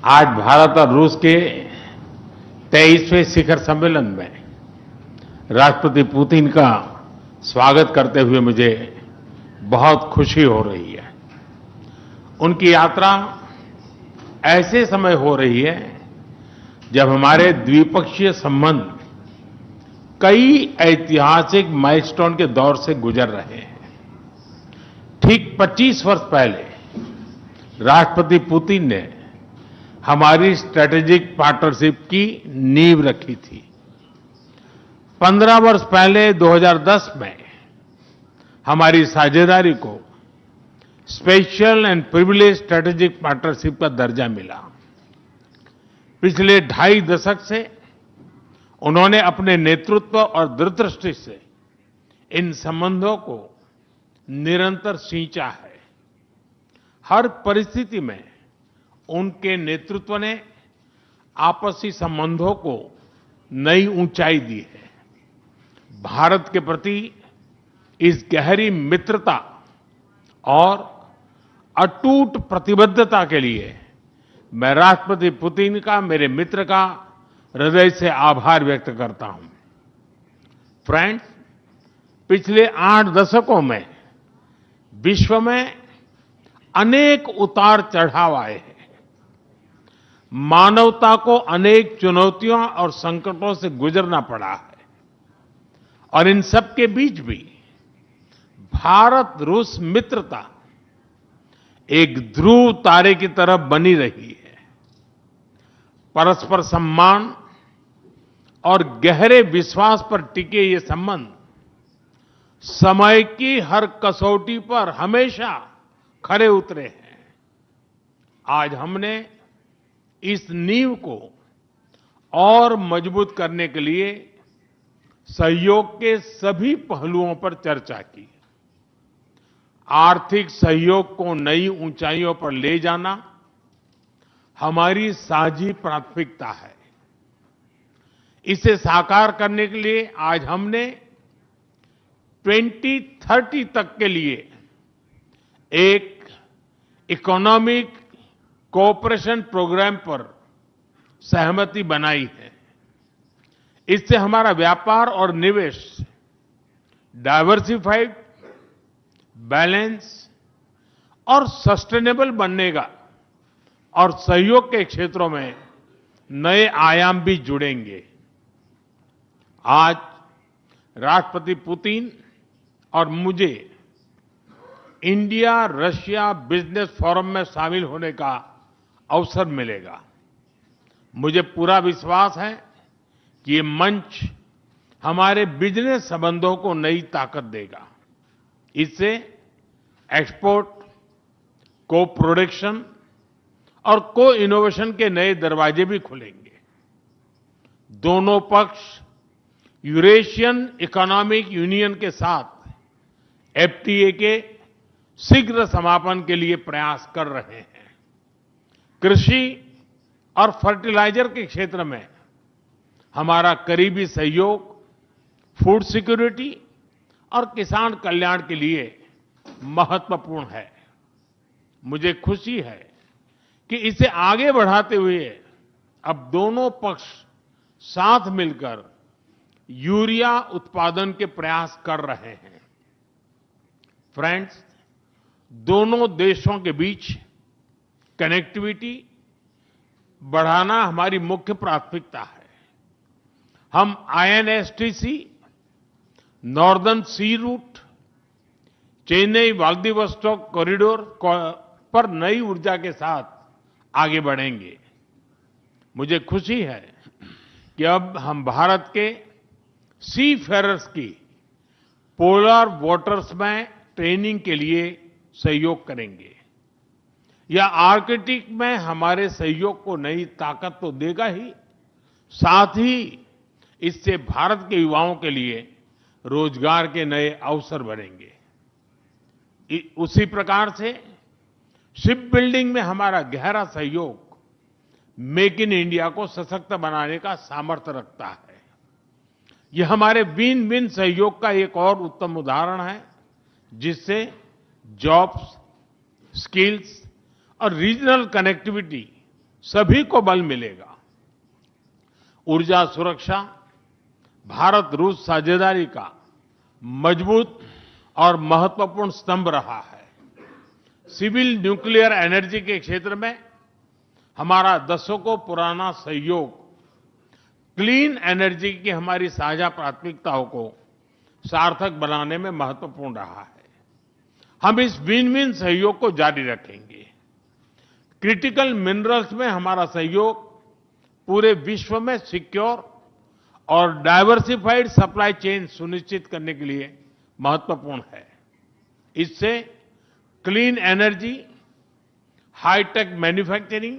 आज भारत और रूस के 23वें शिखर सम्मेलन में राष्ट्रपति पुतिन का स्वागत करते हुए मुझे बहुत खुशी हो रही है। उनकी यात्रा ऐसे समय हो रही है जब हमारे द्विपक्षीय संबंध कई ऐतिहासिक माइलस्टोन के दौर से गुजर रहे हैं। ठीक 25 वर्ष पहले राष्ट्रपति पुतिन ने हमारी स्ट्रेटेजिक पार्टनरशिप की नींव रखी थी। 15 वर्ष पहले 2010 में हमारी साझेदारी को special and privilege strategic partnership का दर्जा मिला। पिछले 2.5 दशक से उन्होंने अपने नेतृत्व और दूरदृष्टि से इन संबंधों को निरंतर सींचा है। हर परिस्थिति में उनके नेतृत्व ने आपसी संबंधों को नई ऊंचाई दी है। भारत के प्रति इस गहरी मित्रता और अटूट प्रतिबद्धता के लिए मैं राष्ट्रपति पुतिन का, मेरे मित्र का हृदय से आभार व्यक्त करता हूं। फ्रेंड्स, पिछले 8 दशकों में विश्व में अनेक उतार चढ़ाव आए हैं। मानवता को अनेक चुनौतियों और संकटों से गुजरना पड़ा है और इन सब के बीच भी भारत रूस मित्रता एक ध्रुव तारे की तरह बनी रही है। परस्पर सम्मान और गहरे विश्वास पर टिके ये संबंध समय की हर कसौटी पर हमेशा खरे उतरे हैं। आज हमने इस नींव को और मजबूत करने के लिए सहयोग के सभी पहलुओं पर चर्चा की। आर्थिक सहयोग को नई ऊंचाइयों पर ले जाना हमारी साझी प्राथमिकता है। इसे साकार करने के लिए आज हमने 2030 तक के लिए एक इकोनॉमिक कोऑपरेशन प्रोग्राम पर सहमति बनाई है। इससे हमारा व्यापार और निवेश डाइवर्सिफाइड, बैलेंस और सस्टेनेबल बनेगा और सहयोग के क्षेत्रों में नए आयाम भी जुड़ेंगे। आज राष्ट्रपति पुतिन और मुझे इंडिया रशिया बिजनेस फोरम में शामिल होने का अवसर मिलेगा। मुझे पूरा विश्वास है कि ये मंच हमारे बिजनेस संबंधों को नई ताकत देगा। इससे एक्सपोर्ट, को प्रोडक्शन और को इनोवेशन के नए दरवाजे भी खुलेंगे। दोनों पक्ष यूरेशियन इकोनॉमिक यूनियन के साथ एफटीए के शीघ्र समापन के लिए प्रयास कर रहे हैं। कृषि और फर्टिलाइजर के क्षेत्र में हमारा करीबी सहयोग फूड सिक्योरिटी और किसान कल्याण के लिए महत्वपूर्ण है। मुझे खुशी है कि इसे आगे बढ़ाते हुए अब दोनों पक्ष साथ मिलकर यूरिया उत्पादन के प्रयास कर रहे हैं। फ्रेंड्स, दोनों देशों के बीच कनेक्टिविटी बढ़ाना हमारी मुख्य प्राथमिकता है। हम आईएनएसटीसी, नॉर्दर्न सी रूट, चेन्नई व्लादिवोस्टोक कॉरिडोर पर नई ऊर्जा के साथ आगे बढ़ेंगे। मुझे खुशी है कि अब हम भारत के सी फेरर्स की पोलर वाटर्स में ट्रेनिंग के लिए सहयोग करेंगे। यह आर्कटिक में हमारे सहयोग को नई ताकत तो देगा ही, साथ ही इससे भारत के युवाओं के लिए रोजगार के नए अवसर बनेंगे। उसी प्रकार से शिप बिल्डिंग में हमारा गहरा सहयोग मेक इन इंडिया को सशक्त बनाने का सामर्थ्य रखता है। यह हमारे विन विन सहयोग का एक और उत्तम उदाहरण है, जिससे जॉब्स, स्किल्स और रीजनल कनेक्टिविटी सभी को बल मिलेगा। ऊर्जा सुरक्षा भारत रूस साझेदारी का मजबूत और महत्वपूर्ण स्तंभ रहा है। सिविल न्यूक्लियर एनर्जी के क्षेत्र में हमारा दशकों पुराना सहयोग क्लीन एनर्जी की हमारी साझा प्राथमिकताओं को सार्थक बनाने में महत्वपूर्ण रहा है। हम इस विन विन सहयोग को जारी रखेंगे। क्रिटिकल मिनरल्स में हमारा सहयोग पूरे विश्व में सिक्योर और डाइवर्सिफाइड सप्लाई चेन सुनिश्चित करने के लिए महत्वपूर्ण है। इससे क्लीन एनर्जी, हाईटेक मैन्युफैक्चरिंग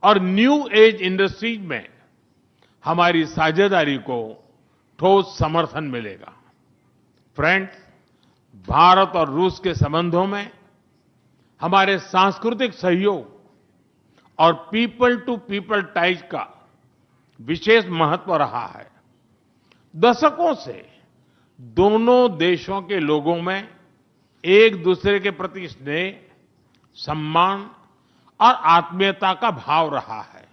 और न्यू एज इंडस्ट्रीज में हमारी साझेदारी को ठोस समर्थन मिलेगा। फ्रेंड्स, भारत और रूस के संबंधों में हमारे सांस्कृतिक सहयोग और पीपल टू पीपल टाइज का विशेष महत्व रहा है। दशकों से दोनों देशों के लोगों में एक दूसरे के प्रति स्नेह, सम्मान और आत्मीयता का भाव रहा है।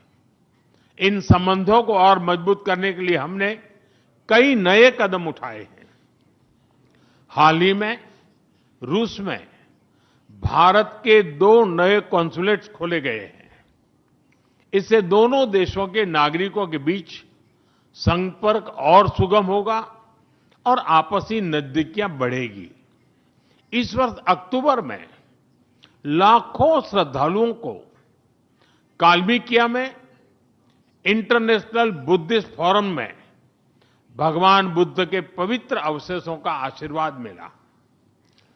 इन संबंधों को और मजबूत करने के लिए हमने कई नए कदम उठाए हैं। हाल ही में रूस में भारत के 2 नए कॉन्सुलेट्स खोले गए हैं। इससे दोनों देशों के नागरिकों के बीच संपर्क और सुगम होगा और आपसी नजदीकियां बढ़ेगी। इस वर्ष अक्टूबर में लाखों श्रद्धालुओं को काल्मिकिया में इंटरनेशनल बुद्धिस्ट फोरम में भगवान बुद्ध के पवित्र अवशेषों का आशीर्वाद मिला।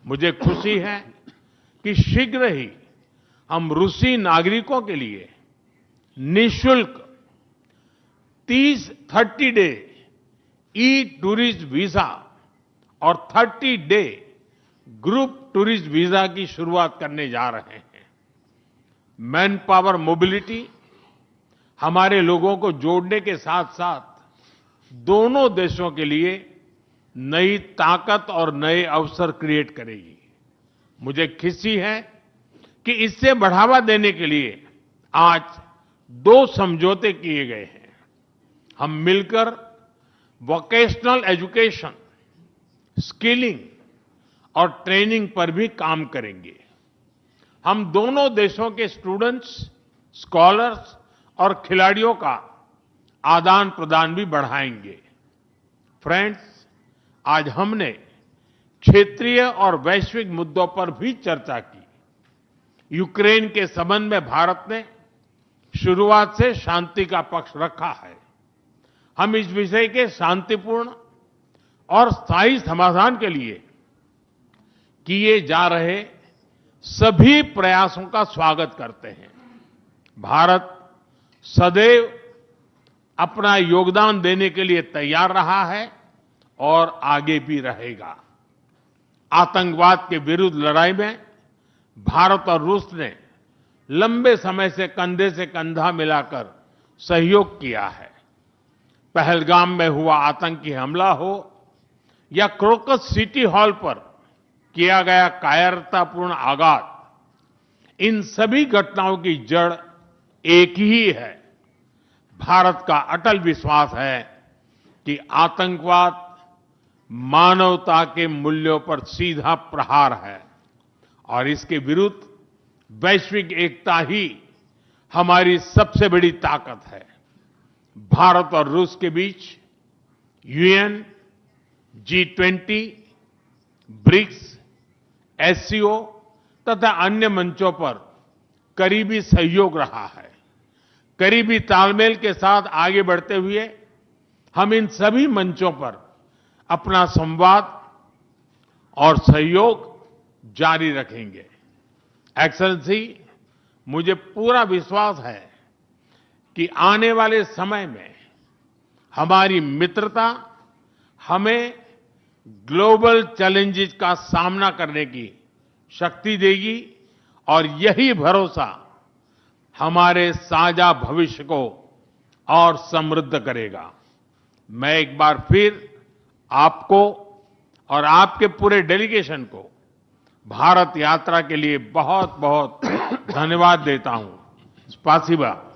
मुझे खुशी है कि शीघ्र ही हम रूसी नागरिकों के लिए निःशुल्क 30 डे ई टूरिस्ट वीजा और 30 डे ग्रुप टूरिस्ट वीजा की शुरुआत करने जा रहे हैं। मैन पावर मोबिलिटी हमारे लोगों को जोड़ने के साथ साथ दोनों देशों के लिए नई ताकत और नए अवसर क्रिएट करेगी। मुझे खुशी है कि इससे बढ़ावा देने के लिए आज 2 समझौते किए गए हैं। हम मिलकर वोकेशनल एजुकेशन, स्किलिंग और ट्रेनिंग पर भी काम करेंगे। हम दोनों देशों के स्टूडेंट्स, स्कॉलर्स और खिलाड़ियों का आदान प्रदान भी बढ़ाएंगे। फ्रेंड्स, आज हमने क्षेत्रीय और वैश्विक मुद्दों पर भी चर्चा की। यूक्रेन के संबंध में भारत ने शुरुआत से शांति का पक्ष रखा है। हम इस विषय के शांतिपूर्ण और स्थायी समाधान के लिए किए जा रहे सभी प्रयासों का स्वागत करते हैं। भारत सदैव अपना योगदान देने के लिए तैयार रहा है और आगे भी रहेगा। आतंकवाद के विरुद्ध लड़ाई में भारत और रूस ने लंबे समय से कंधा मिलाकर सहयोग किया है। पहलगाम में हुआ आतंकी हमला हो या क्रोकस सिटी हॉल पर किया गया कायरतापूर्ण आघात, इन सभी घटनाओं की जड़ एक ही है। भारत का अटल विश्वास है कि आतंकवाद मानवता के मूल्यों पर सीधा प्रहार है और इसके विरुद्ध वैश्विक एकता ही हमारी सबसे बड़ी ताकत है। भारत और रूस के बीच यूएन, G20, ब्रिक्स, एससीओ तथा अन्य मंचों पर करीबी सहयोग रहा है। करीबी तालमेल के साथ आगे बढ़ते हुए हम इन सभी मंचों पर अपना संवाद और सहयोग जारी रखेंगे। एक्सेलेंसी, मुझे पूरा विश्वास है कि आने वाले समय में हमारी मित्रता हमें ग्लोबल चैलेंजेस का सामना करने की शक्ति देगी और यही भरोसा हमारे साझा भविष्य को और समृद्ध करेगा। मैं एक बार फिर आपको और आपके पूरे डेलीगेशन को भारत यात्रा के लिए बहुत बहुत धन्यवाद देता हूं। Spasiba.